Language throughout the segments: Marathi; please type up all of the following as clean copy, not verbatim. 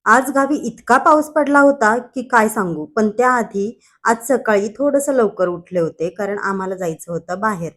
आज गावी इतका पाऊस पडला होता की काय सांगू. पण त्याआधी आज सकाळी थोडंसं लवकर उठले होते कारण आम्हाला जायचं होतं बाहेर.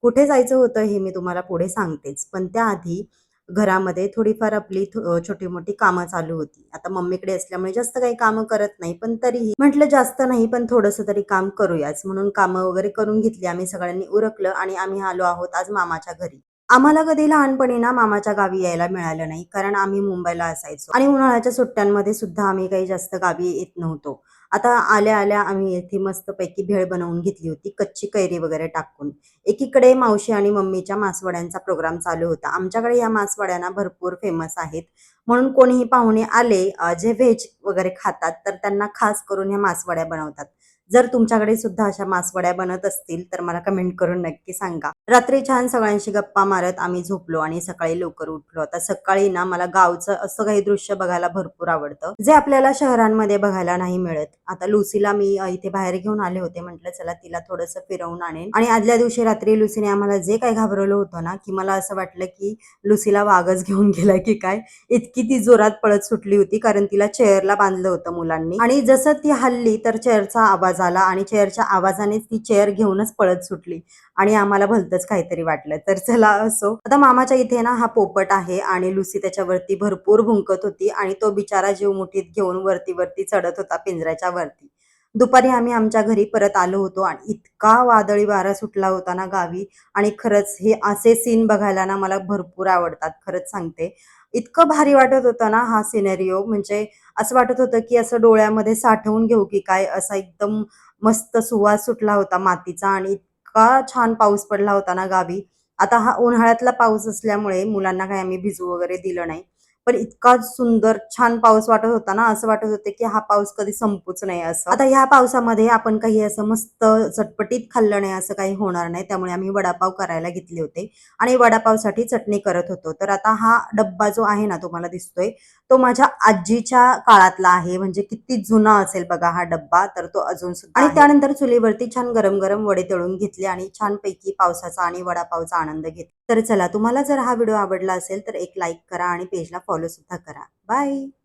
कुठे जायचं होतं हे मी तुम्हाला पुढे सांगतेच. पण त्याआधी घरामध्ये थोडीफार आपली छोटी-मोठी कामं चालू होती. आता मम्मीकडे असल्यामुळे जास्त काही कामं करत नाही. पण तरीही म्हटलं जास्त नाही पण थोडंसं तरी काम करूयाच. म्हणून कामं वगैरे करून घेतली. आम्ही सगळ्यांनी उरकलं आणि आम्ही आलो आहोत आज मामाच्या घरी. आम्हाला कधी लहानपणी ना मामाच्या गावी यायला मिळालं नाही, कारण आम्ही मुंबईला असायचो आणि उन्हाळ्याच्या सुट्ट्यांमध्ये सुद्धा आम्ही काही जास्त गावी येत नव्हतो. आता आल्या-आल्या आम्ही येथे मस्तपैकी भेळ बनवून घेतली होती, कच्ची कैरी वगैरे टाकून. एकीकडे मावशी आणि मम्मीच्या मासवड्यांचा प्रोग्राम चालू होता. आमच्याकडे या मासवड्या भरपूर फेमस आहेत. म्हणून कोणीही पाहुणे आले जे व्हेज वगैरे खातात, तर त्यांना खास करून ह्या मासवड्या बनवतात. जर तुमच्याकडे सुद्धा अशा मासवड्या बनत असतील, तर मला कमेंट करून नक्की सांगा. रात्री छान सगळ्यांशी गप्पा मारत आम्ही झोपलो आणि सकाळी लवकर उठलो. आता सकाळी ना मला गावचं असं काही दृश्य बघायला भरपूर आवडतं, जे आपल्याला शहरांमध्ये बघायला नाही मिळत. आता लुसीला मी इथे बाहेर घेऊन आले होते. म्हटलं चला तिला थोडंसं फिरवून आणेन. आणि आदल्या दिवशी रात्री लुसीने आम्हाला जे काही घाबरवलं होतं ना, की मला असं वाटलं की लुसीला वाघच घेऊन गेला की काय. इतकी ती जोरात पळत सुटली होती, कारण तिला चेअरला बांधलं होतं मुलांनी. आणि जसं ती हलली तर चेअरचा आवाज आला आणि चेअरच्या आवाजानेच ती चेअर घेऊनच पळत सुटली. आणि आम्हाला भलतंच काहीतरी वाटलं. तर चला असो. आता मामाच्या इथे ना हा पोपट आहे आणि लुसी त्याच्यावरती भरपूर भुंकत होती आणि तो बिचारा जीव मुठीत घेऊन वरती-वरती चढत होता पिंजऱ्याच्या वरती. दुपारी आम्ही आमच्या घरी परत आलो होतो आणि इतका वादळी वारा सुटला होता ना गावी. आणि खरंच हे असे सीन बघायला ना मला भरपूर आवडतात, खरंच सांगते. इतकं भारी वाटत होतं ना हा सिनेरिओ, म्हणजे असं वाटत होतं की असं डोळ्यामध्ये साठवून घेऊ की काय, असा एकदम मस्त सुवास सुटला होता मातीचा आणि इतका छान पाऊस पडला होता ना गावी. आता हा उन्हाळ्यातला पाऊस असल्यामुळे मुलांना काही आम्ही भिजू वगैरे दिलं नाही. पण इतका सुंदर छान पाऊस वाटत होता ना, असं वाटत होतं की हा पाऊस कधी संपूच नये असं. आता ह्या पावसामध्ये आपण काही असं मस्त चटपटीत खाल्लं नाही असं काही होणार नाही. त्यामुळे आम्ही वडापाव करायला घेतले होते आणि वडापावसाठी चटणी करत होतो. तर आता हा डब्बा जो आहे ना तुम्हाला दिसतोय, तो माझ्या आजीच्या काळातला आहे. म्हणजे किती जुना असेल बघा हा डब्बा, तर तो अजून सुद्धा आणि त्यानंतर चुलीवरती छान गरम-गरम वडे तळून घेतले आणि छानपैकी पावसाचा आणि वडापावचा आनंद घेतला. तर चला, तुम्हाला जर हा व्हिडिओ आवडला असेल तर एक लाईक करा आणि पेजला फॉलो सुद्धा करा. बाय.